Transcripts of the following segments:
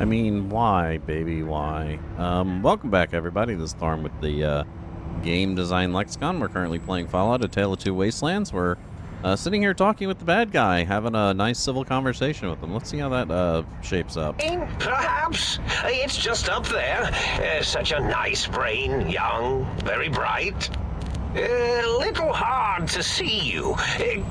I mean, why, baby, why? Welcome back, everybody. This is Thorn with the Game Design Lexicon. We're currently playing Fallout: A Tale of Two Wastelands. We're sitting here talking with the bad guy, having a nice civil conversation with him. Let's see how that shapes up. Perhaps. It's just up there. Such a nice brain, young, very bright. A little hard to see you.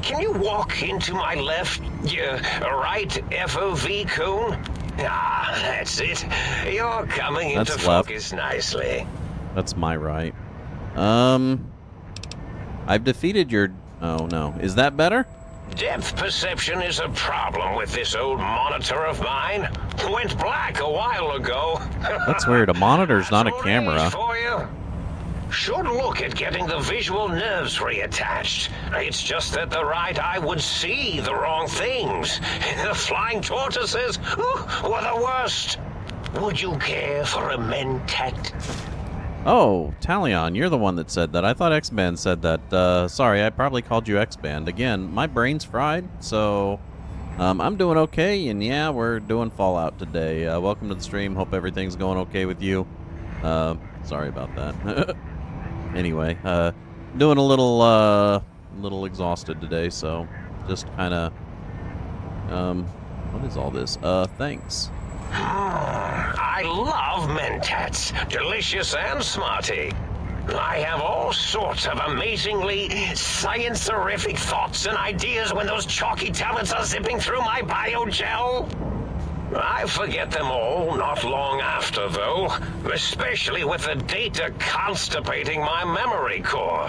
Can you walk into my left, right FOV cone? Ah, that's it. You're coming into focus nicely. That's my right. I've defeated your... Oh, no. Is that better? Depth perception is a problem with this old monitor of mine. Went black a while ago. That's weird. A monitor's not a camera. For you. Should look at getting the visual nerves reattached. It's just that the right eye would see the wrong things. The flying tortoises were the worst. Would you care for a mentat? Oh, Talion, you're the one that said that. I thought X-Band said that. Sorry, I probably called you X-Band. Again, my brain's fried, so I'm doing okay, and yeah, we're doing Fallout today. Welcome to the stream. Hope everything's going okay with you. Sorry about that. Anyway, doing a little exhausted today, so just kind of, what is all this? Thanks. I love mentats, delicious and smarty. I have all sorts of amazingly science-erific thoughts and ideas when those chalky talents are zipping through my biogel. I forget them all not long after, though, especially with the data constipating my memory core.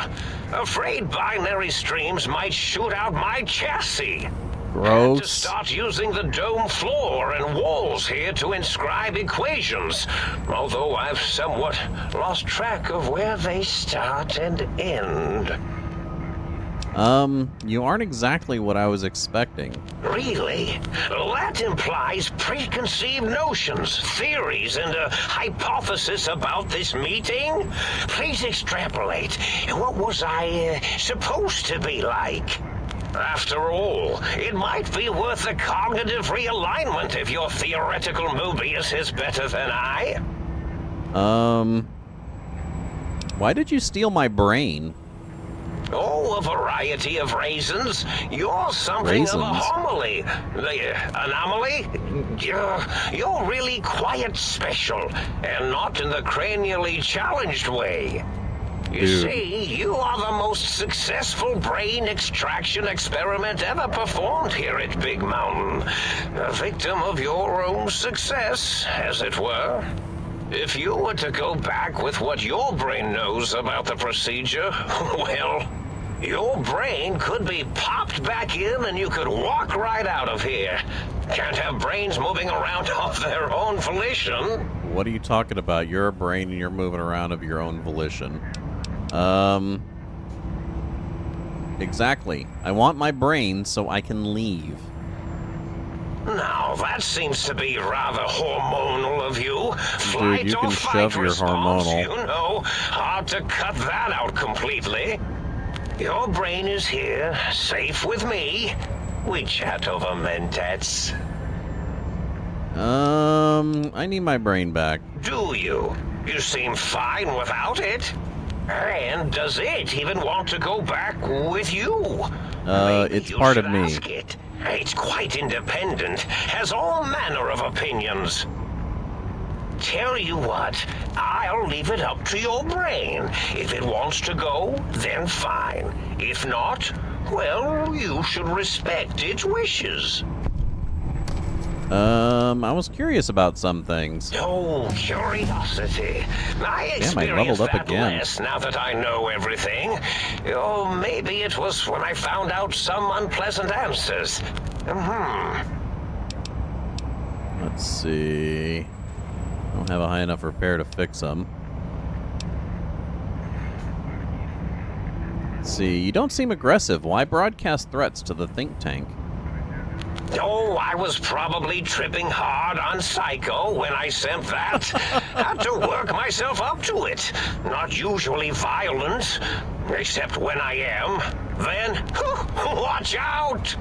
Afraid binary streams might shoot out my chassis. Gross. Had to start using the dome floor and walls here to inscribe equations, although I've somewhat lost track of where they start and end. You aren't exactly what I was expecting. Really? That implies preconceived notions, theories, and a hypothesis about this meeting? Please extrapolate. What was I supposed to be like? After all, it might be worth a cognitive realignment if your theoretical Mobius is better than I. Why did you steal my brain? Oh, a variety of reasons. You're something of a homily. Anomaly? You're really quite special, and not in the cranially challenged way. You see, you are the most successful brain extraction experiment ever performed here at Big Mountain. A victim of your own success, as it were. If you were to go back with what your brain knows about the procedure, well, your brain could be popped back in and you could walk right out of here. Can't have brains moving around of their own volition. What are you talking about? You're a brain and you're moving around of your own volition. Exactly. I want my brain so I can leave. Now, that seems to be rather hormonal of you. Dude, you can shove your hormonal. You know, hard to cut that out completely. Your brain is here, safe with me. We chat over mentats. I need my brain back. Do you? You seem fine without it. And does it even want to go back with you? It's part of me. It's quite independent, has all manner of opinions. Tell you what, I'll leave it up to your brain. If it wants to go, then fine. If not, well, you should respect its wishes. I was curious about some things. Oh, curiosity. I leveled up again. Less now that I know everything. Oh, maybe it was when I found out some unpleasant answers. Let's see. I don't have a high enough repair to fix them. Let's see. You don't seem aggressive. Why broadcast threats to the think tank? Oh, I was probably tripping hard on Psycho when I sent that. Had to work myself up to it. Not usually violent, except when I am. Then, watch out!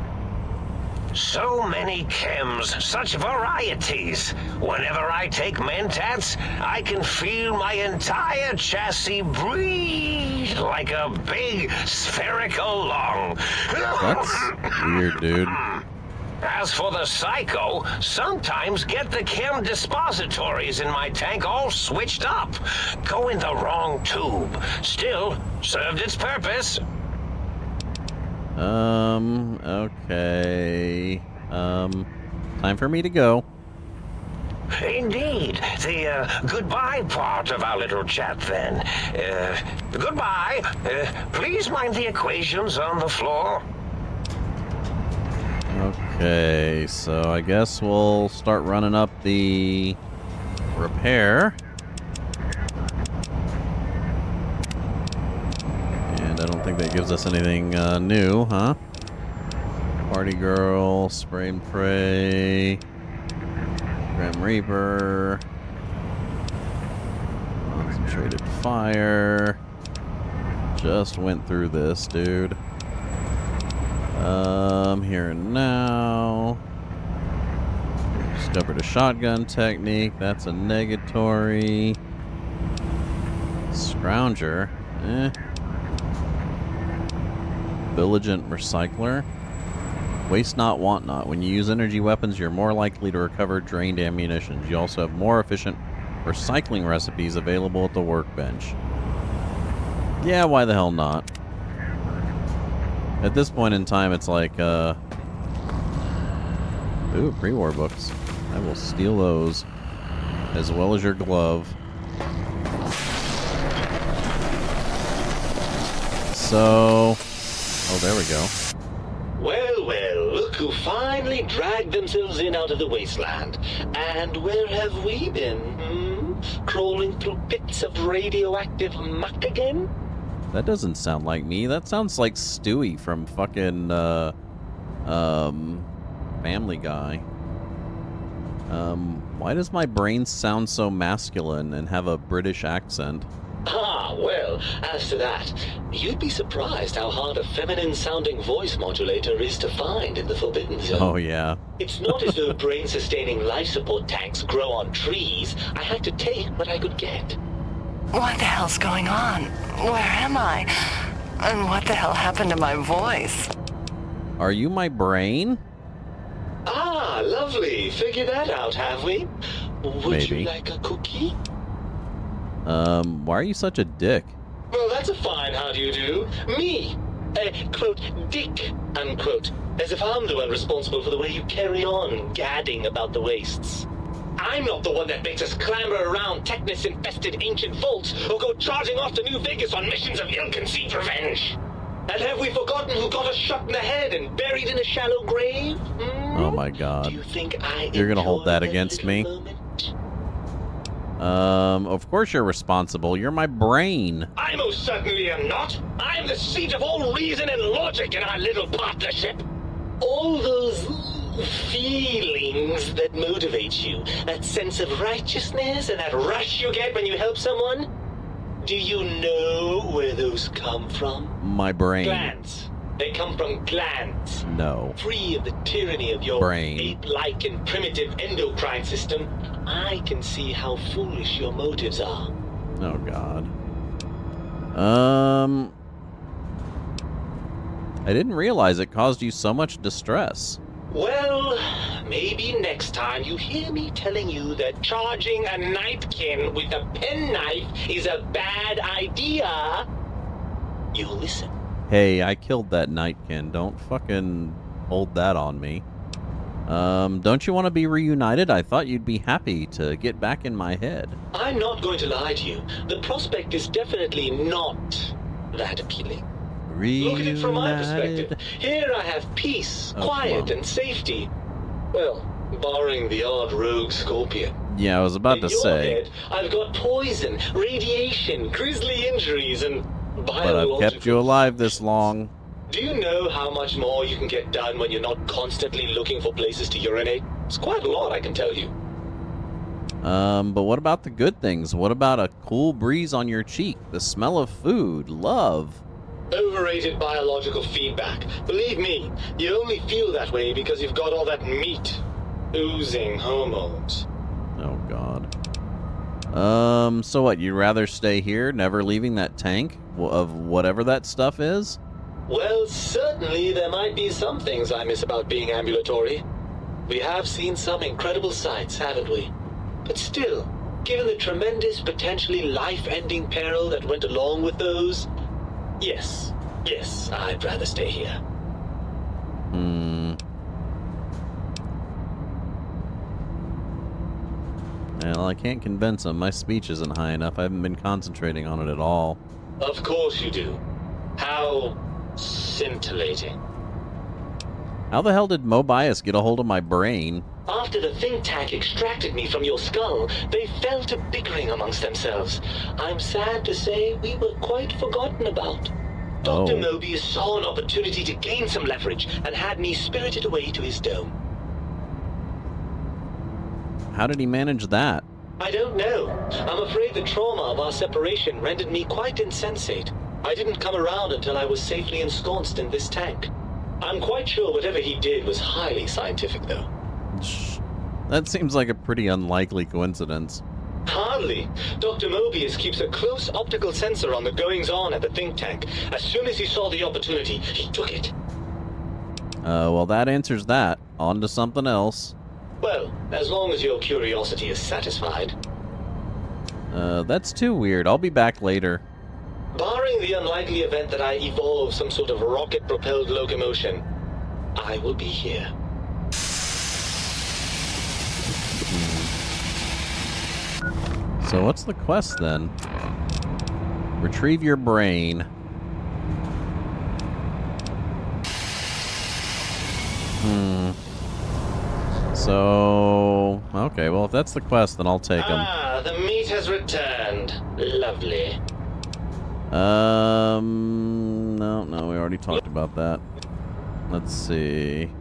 So many chems, such varieties. Whenever I take Mentats, I can feel my entire chassis breathe like a big spherical lung. That's weird, dude. As for the Psycho, sometimes get the chem dispositories in my tank all switched up. Go in the wrong tube. Still, served its purpose. Okay. Time for me to go. Indeed. The goodbye part of our little chat, then. Goodbye. Please mind the equations on the floor. Okay, so I guess we'll start running up the repair. And I don't think that gives us anything new, huh? Party Girl, Spray and Pray, Grim Reaper, Concentrated Fire. Just went through this, dude. Here and now. Discovered a shotgun technique. That's a negatory. Scrounger. Vigilant Recycler. Waste not, want not. When you use energy weapons, you're more likely to recover drained ammunition. You also have more efficient recycling recipes available at the workbench. Yeah, why the hell not? At this point in time, it's like, ooh, pre-war books. I will steal those, as well as your glove. So, oh, there we go. Well, well, look who finally dragged themselves in out of the wasteland. And where have we been, Crawling through pits of radioactive muck again? That doesn't sound like me. That sounds like Stewie from fucking, Family Guy. Why does my brain sound so masculine and have a British accent? Ah, well, as to that, you'd be surprised how hard a feminine-sounding voice modulator is to find in the Forbidden Zone. Oh, yeah. It's not as though brain-sustaining life support tanks grow on trees. I had to take what I could get. What the hell's going on? Where am I? And what the hell happened to my voice? Are you my brain? Ah, lovely. Figured that out, have we? Would Maybe. you like a cookie? Why are you such a dick? Well, that's a fine how do you do. Me, quote, dick, unquote. As if I'm the one responsible for the way you carry on gadding about the wastes. I'm not the one that makes us clamber around Technus-infested ancient vaults or go charging off to New Vegas on missions of ill-conceived revenge. And have we forgotten who got us shot in the head and buried in a shallow grave? Oh my god. Do you think You're gonna hold enjoy that against me? moment? Of course you're responsible. You're my brain. I most certainly am not. I'm the seat of all reason and logic in our little partnership. All those feelings that motivate you, that sense of righteousness and that rush you get when you help someone, do you know where those come from? My brain. Glands. They come from glands. No. Free of the tyranny of your Brain. ape-like and primitive endocrine system, I can see how foolish your motives are. Oh god. I didn't realize it caused you so much distress. Well, maybe next time you hear me telling you that charging a nightkin with a penknife is a bad idea, you'll listen. Hey, I killed that Nightkin. Don't fucking hold that on me. Don't you want to be reunited? I thought you'd be happy to get back in my head. I'm not going to lie to you. The prospect is definitely not that appealing. Reunited. Look at it from my perspective. Here I have peace, Oh, quiet, come on. and safety. Well, barring the odd rogue scorpion. Yeah, I was about In to your say. head, I've got poison, radiation, grisly injuries, and But I've kept you biological alive this functions. long. Do you know how much more you can get done when you're not constantly looking for places to urinate? It's quite a lot, I can tell you. But what about the good things? What about a cool breeze on your cheek? The smell of food? Love? Overrated biological feedback. Believe me, you only feel that way because you've got all that meat. Oozing hormones. Oh, God. So what, you'd rather stay here, never leaving that tank of whatever that stuff is? Well, certainly there might be some things I miss about being ambulatory. We have seen some incredible sights, haven't we? But still, given the tremendous, potentially life-ending peril that went along with those, yes, I'd rather stay here. Well, I can't convince him. My speech isn't high enough. I haven't been concentrating on it at all. Of course you do. How scintillating. How the hell did Mobius get a hold of my brain? After the think tank extracted me from your skull, they fell to bickering amongst themselves. I'm sad to say we were quite forgotten about. Dr. Mobius saw an opportunity to gain some leverage and had me spirited away to his dome. How did he manage that? I don't know. I'm afraid the trauma of our separation rendered me quite insensate. I didn't come around until I was safely ensconced in this tank. I'm quite sure whatever he did was highly scientific, though. That seems like a pretty unlikely coincidence. Hardly. Dr. Mobius keeps a close optical sensor on the goings-on at the think tank. As soon as he saw the opportunity, he took it. Well, that answers that. On to something else. Well, as long as your curiosity is satisfied. That's too weird. I'll be back later. Barring the unlikely event that I evolve some sort of rocket-propelled locomotion, I will be here. So what's the quest then? Retrieve your brain. So, okay, well, if that's the quest, then I'll take them. Ah, the meat has returned. Lovely. No, we already talked about that. Let's see.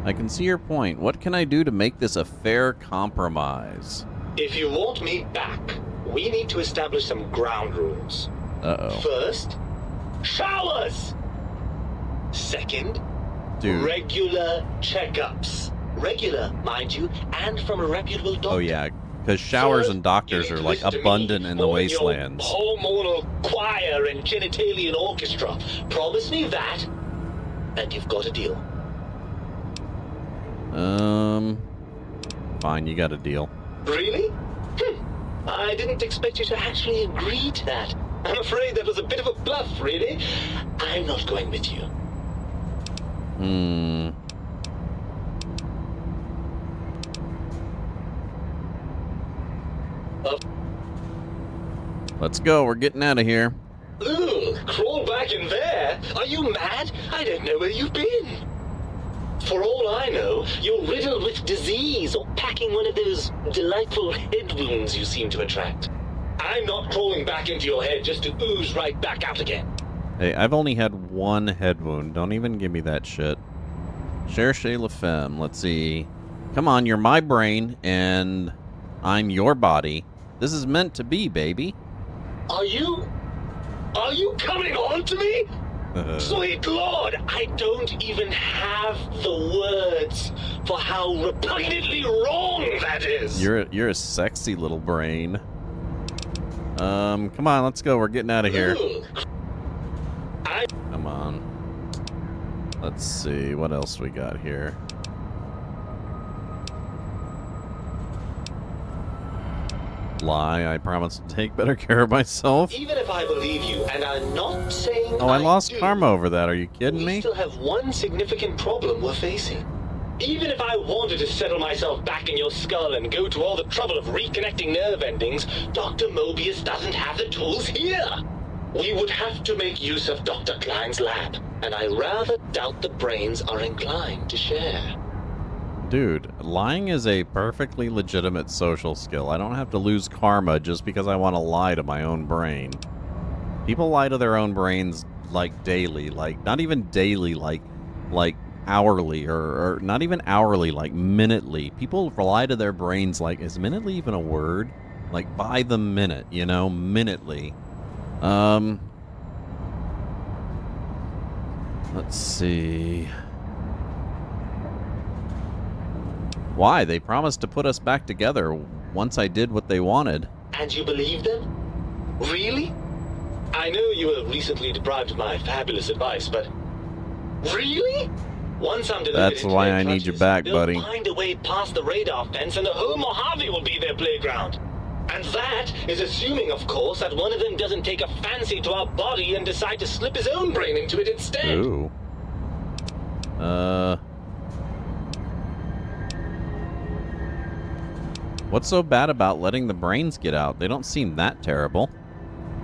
I can see your point. What can I do to make this a fair compromise? If you want me back, we need to establish some ground rules. Uh-oh. First, showers! Second, Dude. regular checkups. Regular, mind you, and from a reputable doctor. Oh, yeah, because showers Third, and doctors you are, need to like, listen to abundant me in the or Wastelands. Your hormonal choir and genitalian orchestra. Promise me that, and you've got a deal. Fine, you got a deal. Really? I didn't expect you to actually agree to that. I'm afraid that was a bit of a bluff, really. I'm not going with you. Let's go, we're getting out of here. Ugh, crawl back in there? Are you mad? I don't know where you've been. For all I know, you're riddled with disease or packing one of those delightful head wounds you seem to attract. I'm not crawling back into your head just to ooze right back out again. Hey, I've only had one head wound. Don't even give me that shit. Cherchez la femme. Let's see. Come on, you're my brain, and I'm your body. This is meant to be, baby. Are you coming on to me? Sweet Lord, I don't even have the words for how repugnantly wrong that is. You're a sexy little brain. Come on, let's go. We're getting out of here. Come on. Let's see what else we got here. Lie. I promise to take better care of myself. Even if I believe you, and I'm not saying Oh, I lost do, karma over that. Are you kidding we me? still have one significant problem we're facing. Even if I wanted to settle myself back in your skull and go to all the trouble of reconnecting nerve endings, Dr. Mobius doesn't have the tools here. We would have to make use of Dr. Klein's lab, and I rather doubt the brains are inclined to share. Dude, lying is a perfectly legitimate social skill. I don't have to lose karma just because I want to lie to my own brain. People lie to their own brains, like, daily. Like, not even daily, like hourly, or not even hourly, like, minutely. People lie to their brains like, is minutely even a word? Like, by the minute, you know? Minutely. Let's see. Why? They promised to put us back together once I did what they wanted. And you believe them? Really? I know you were recently deprived of my fabulous advice, but... Really? Once I'm delivered That's into why their I need you clutches, back, they'll buddy. find a way past the radar fence and the whole Mojave will be their playground. And that is assuming, of course, that one of them doesn't take a fancy to our body and decide to slip his own brain into it instead. Ooh. What's so bad about letting the brains get out? They don't seem that terrible.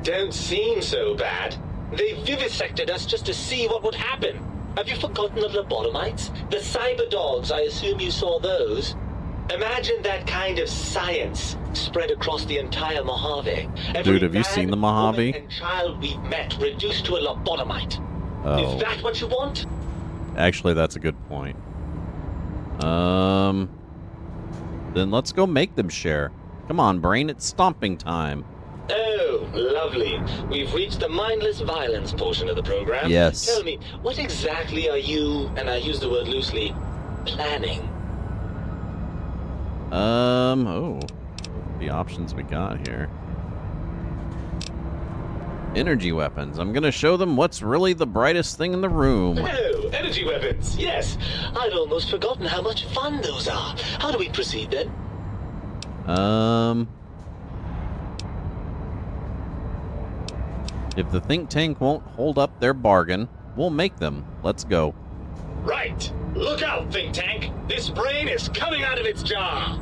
Don't seem so bad. They vivisected us just to see what would happen. Have you forgotten the lobotomites? The cyber dogs, I assume you saw those. Imagine that kind of science spread across the entire Mojave. Dude, have you seen the Mojave? Woman and child we've met reduced to a lobotomite. Oh. Is that what you want? Actually, that's a good point. Then let's go make them share. Come on, brain, it's stomping time. Oh, lovely. We've reached the mindless violence portion of the program. Yes. Tell me, what exactly are you, and I use the word loosely, planning? Oh. The options we got here. Energy weapons. I'm gonna show them what's really the brightest thing in the room. Oh, energy weapons, yes. I'd almost forgotten how much fun those are. How do we proceed then? If the think tank won't hold up their bargain, we'll make them. Let's go. Right. Look out, think tank. This brain is coming out of its jar.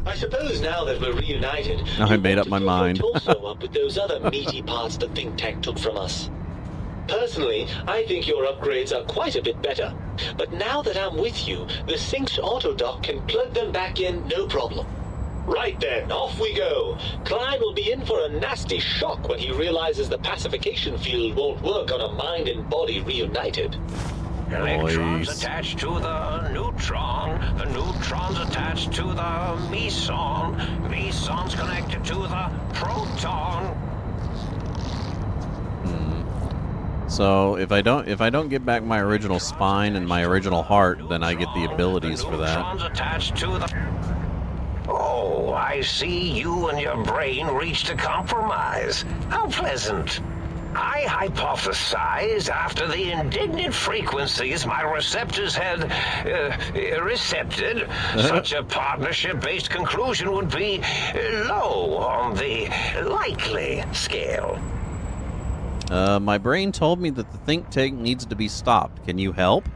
I suppose now that we're reunited, I made up my mind. torso up with those other meaty parts the think tank took from us. Personally, I think your upgrades are quite a bit better. But now that I'm with you, the Sync's autodock can plug them back in no problem. Right then, off we go. Klein will be in for a nasty shock when he realizes the pacification field won't work on a mind and body reunited. Electrons Nice. attached to the neutrons attached to the meson's connected to the proton. So if I don't get back my original spine and my original heart, then I get the abilities for that. Neutrons attached to the... Oh, I see you and your brain reached a compromise. How pleasant. I hypothesized after the indignant frequencies my receptors had recepted, such a partnership-based conclusion would be low on the likely scale. My brain told me that the think tank needs to be stopped. Can you help?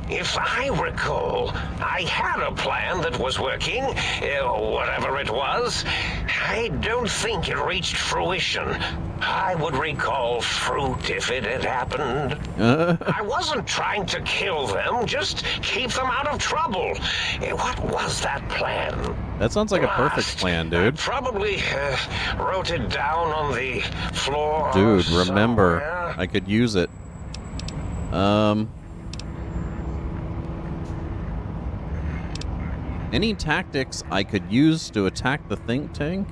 If I recall, I had a plan that was working, whatever it was. I don't think it reached fruition. I would recall fruit if it had happened. I wasn't trying to kill them, just keep them out of trouble. What was that plan? That sounds like a perfect plan, dude. I probably wrote it down on the floor. Dude, remember, somewhere. I could use it. Any tactics I could use to attack the think tank?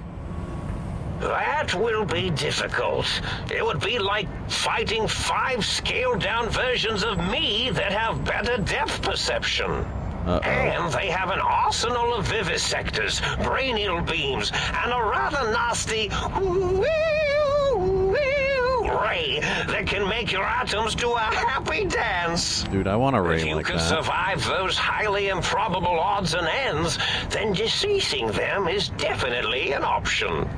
That will be difficult. It would be like fighting 5 scaled-down versions of me that have better depth perception. And they have an arsenal of vivisectors, brainial beams, and a rather nasty ray that can make your atoms do a happy dance. Dude, I want a ray If you like can that. survive those highly improbable odds and ends, then deceasing them is definitely an option.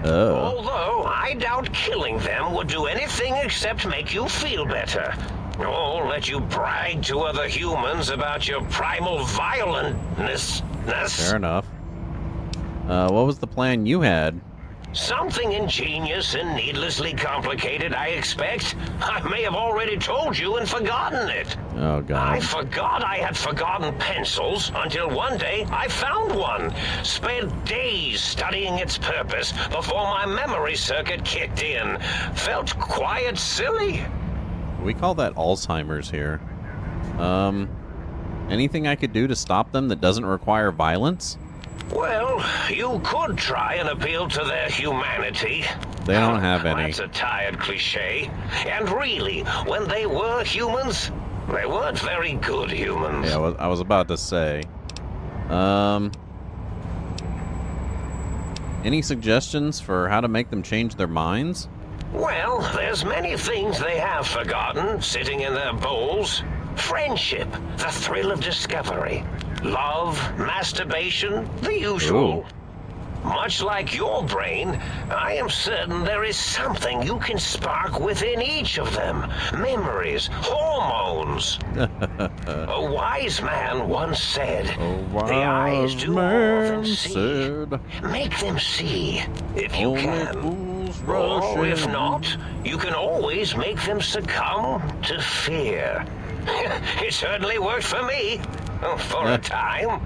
Oh. Although, I doubt killing them would do anything except make you feel better. Or let you brag to other humans about your primal violentness. Fair enough. What was the plan you had? Something ingenious and needlessly complicated, I expect. I may have already told you and forgotten it. Oh, I God. forgot I had forgotten pencils until one day I found one. Spent days studying its purpose before my memory circuit kicked in. Felt quite silly. We call that Alzheimer's here. Anything I could do to stop them that doesn't require violence? Well, you could try and appeal to their humanity. They don't have any. That's a tired cliche. And really, when they were humans, they weren't very good humans. Yeah, I was about to say. Any suggestions for how to make them change their minds? Well, there's many things they have forgotten, sitting in their bowls. Friendship, the thrill of discovery, love, masturbation, the usual. Ooh. Much like your brain, I am certain there is something you can spark within each of them. Memories, hormones. A wise man once said, the eyes do more than see. Make them see, if you can. Or if not, you can always make them succumb to fear. It certainly worked for me, for a time.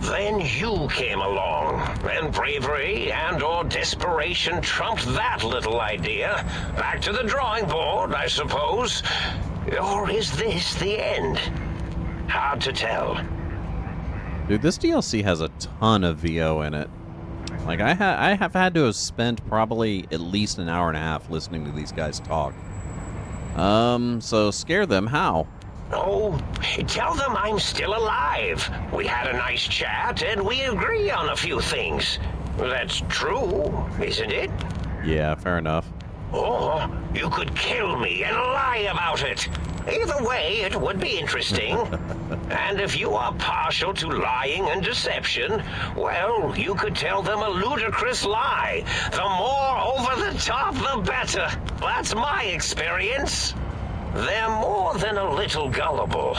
Then you came along, and bravery and/or desperation trumped that little idea. Back to the drawing board, I suppose. Or is this the end? Hard to tell. Dude, this DLC has a ton of VO in it. Like, I have had to have spent probably at least an hour and a half listening to these guys talk. So scare them, how? Oh, tell them I'm still alive. We had a nice chat, and we agree on a few things. That's true, isn't it? Yeah, fair enough. Or you could kill me and lie about it. Either way, it would be interesting. And if you are partial to lying and deception, well, you could tell them a ludicrous lie. The more over the top, the better. That's my experience. They're more than a little gullible.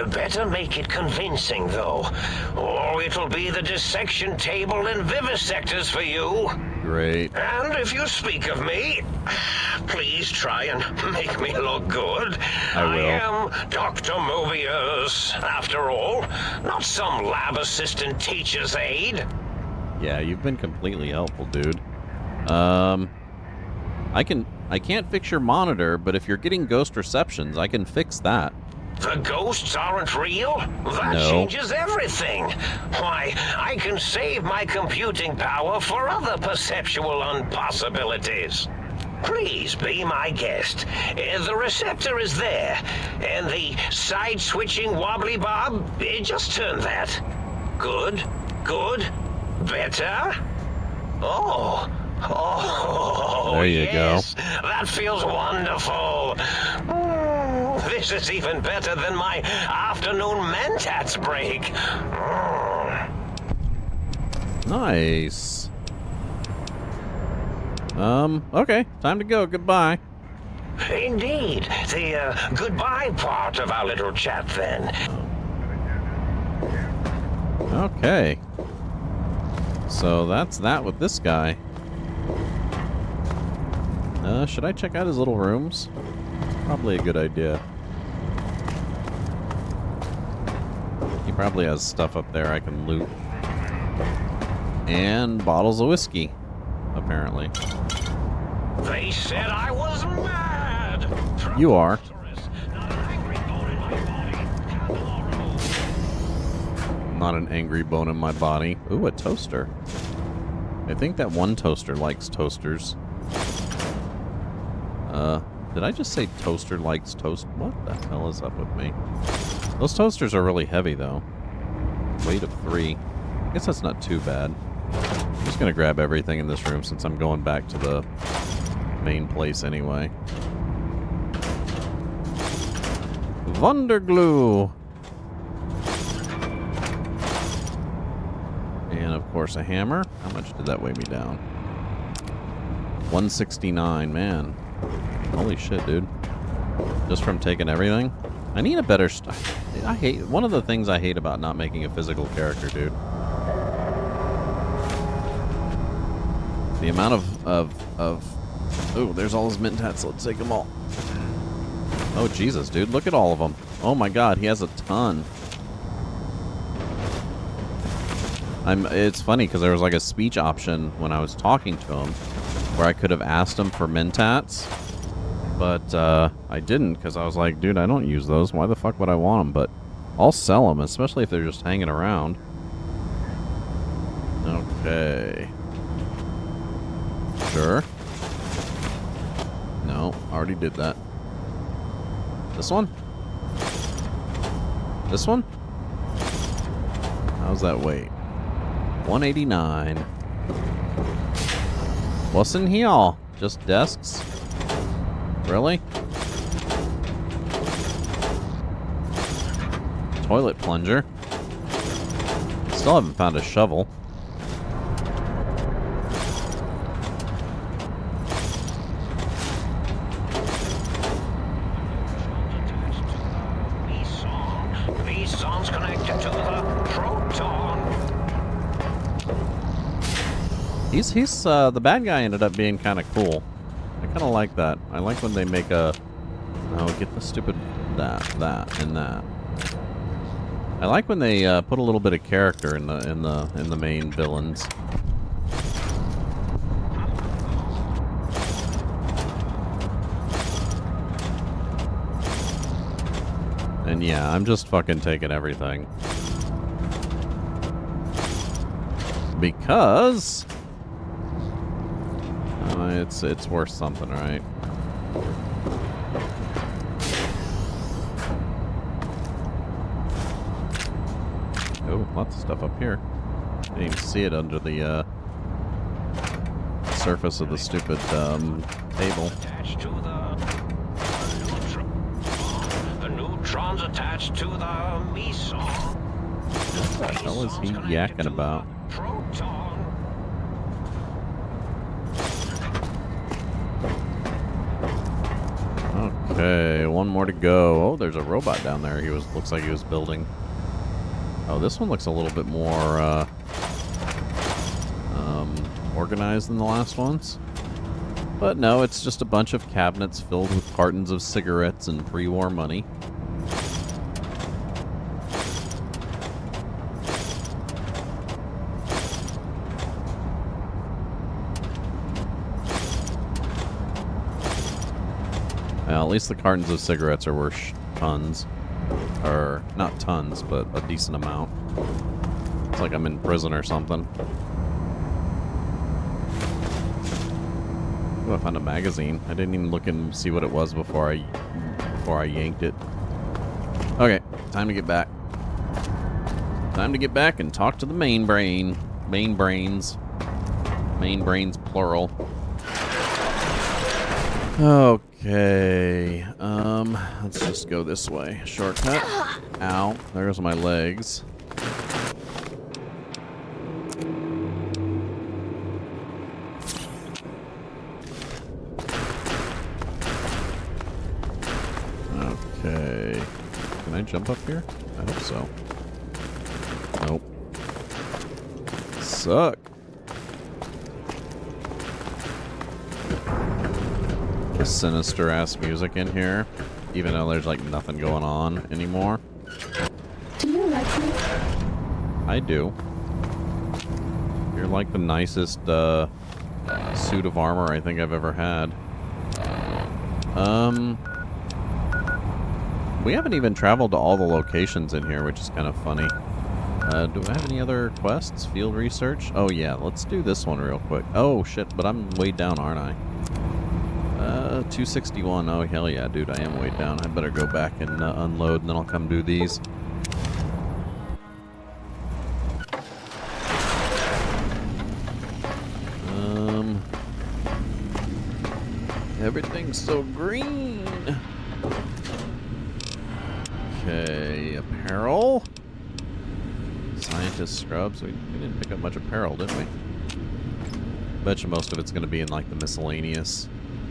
Better make it convincing, though. Or it'll be the dissection table and vivisectors for you. Great. And if you speak of me, please try and make me look good. I will. I am Dr. Mobius, after all. Not some lab assistant teacher's aide. Yeah, you've been completely helpful, dude. I can't fix your monitor, but if you're getting ghost receptions, I can fix that. The ghosts aren't real? That No. changes everything. Why, I can save my computing power for other perceptual impossibilities. Please be my guest. The receptor is there, and the side-switching wobbly bob, just turn that. Good, good, better. Oh, There you yes. That feels wonderful. This is even better than my afternoon Mentats break. Nice. Okay, time to go. Goodbye. Indeed. The goodbye part of our little chat, then. Okay. So that's that with this guy. Should I check out his little rooms? Probably a good idea. He probably has stuff up there I can loot. And bottles of whiskey, apparently. They said I was mad. You are. Not an angry bone in my body. Ooh, a toaster. I think that one toaster likes toasters. Did I just say toaster likes toast? What the hell is up with me? Those toasters are really heavy, though. Weight of 3. I guess that's not too bad. I'm just gonna grab everything in this room since I'm going back to the main place anyway. Wonderglue! And, of course, a hammer. How much did that weigh me down? 169, man. Holy shit, dude. Just from taking everything? I need a better... I hate... One of the things I hate about not making a physical character, dude. The amount of... Ooh, there's all his mentats. Let's take them all. Oh, Jesus, dude. Look at all of them. Oh, my God. He has a ton. It's funny, because there was like a speech option when I was talking to him where I could have asked him for mentats. But I didn't, because I was like, dude, I don't use those. Why the fuck would I want them? But I'll sell them, especially if they're just hanging around. Okay. Sure. No, already did that. This one? This one? How's that weight? 189. What's in here? Just desks? Really? Toilet plunger. Still haven't found a shovel. Son's connected to the proton. He's the bad guy ended up being kind of cool. I kind of like that. I like when they make a... Oh, get the stupid that, and that. I like when they put a little bit of character in the main villains. And yeah, I'm just fucking taking everything. Because it's worth something, right? Oh, lots of stuff up here. Didn't even see it under the surface of the stupid table. Attached to the neutrons attached to the meson. What the hell is he yakking about? Proton. Okay, one more to go. Oh, there's a robot down there. Looks like he was building. Oh, this one looks a little bit more organized than the last ones. But no, it's just a bunch of cabinets filled with cartons of cigarettes and pre-war money. Well, at least the cartons of cigarettes are worth tons. Or, not tons, but a decent amount. It's like I'm in prison or something. Ooh, I found a magazine. I didn't even look and see what it was before I yanked it. Okay, time to get back. Time to get back and talk to the main brain. Main brains. Main brains, plural. Okay, let's just go this way. Shortcut. Ow, there's my legs. Okay, can I jump up here? I hope so. Nope. Suck. Sinister ass music in here, even though there's like nothing going on anymore. Do you like me? I do. You're like the nicest suit of armor I think I've ever had. We haven't even traveled to all the locations in here, which is kind of funny. Do I have any other quests? Field research? Oh yeah, let's do this one real quick. Oh shit, but I'm way down, aren't I? 261. Oh, hell yeah, dude. I am way down. I better go back and unload, and then I'll come do these. Everything's so green. Okay, apparel. Scientist scrubs. We didn't pick up much apparel, did we? Betcha most of it's going to be in, like, the miscellaneous.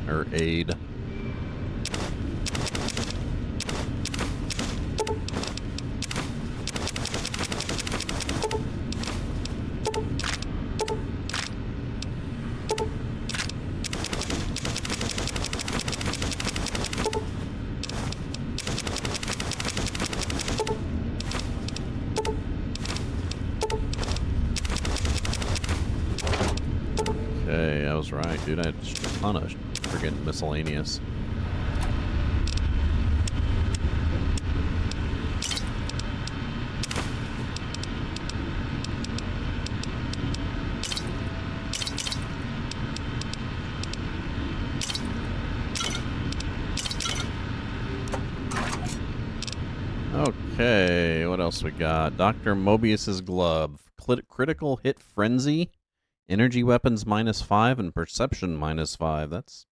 Or aid. Okay, I was right, dude. I had a ton of friggin' miscellaneous. Okay, what else we got? Dr. Mobius's glove. Critical hit frenzy. Energy weapons -5 and perception -5. That's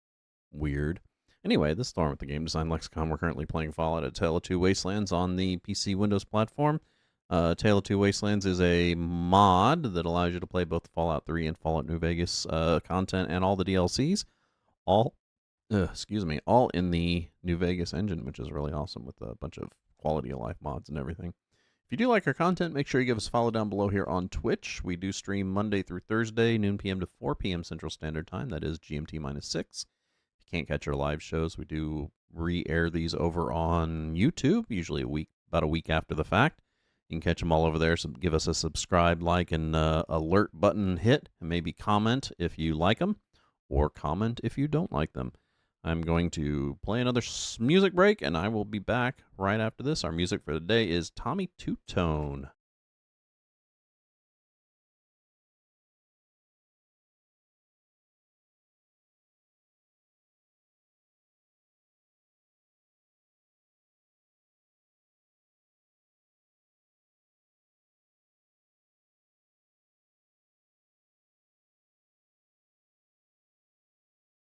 weird. Anyway, this is Thorn with the Game Design Lexicon. We're currently playing Fallout: A Tale of Two Wastelands on the PC Windows platform. Tale of Two Wastelands is a mod that allows you to play both Fallout 3 and Fallout New Vegas content and all the DLCs. All in the New Vegas engine, which is really awesome with a bunch of quality of life mods and everything. If you do like our content, make sure you give us a follow down below here on Twitch. We do stream Monday through Thursday, noon p.m. to 4 p.m. Central Standard Time. That is GMT -6. If you can't catch our live shows, we do re-air these over on YouTube, usually about a week after the fact. You can catch them all over there. So give us a subscribe, like, and alert button hit, and maybe comment if you like them, or comment if you don't like them. I'm going to play another music break, and I will be back right after this. Our music for the day is Tommy Two Tone.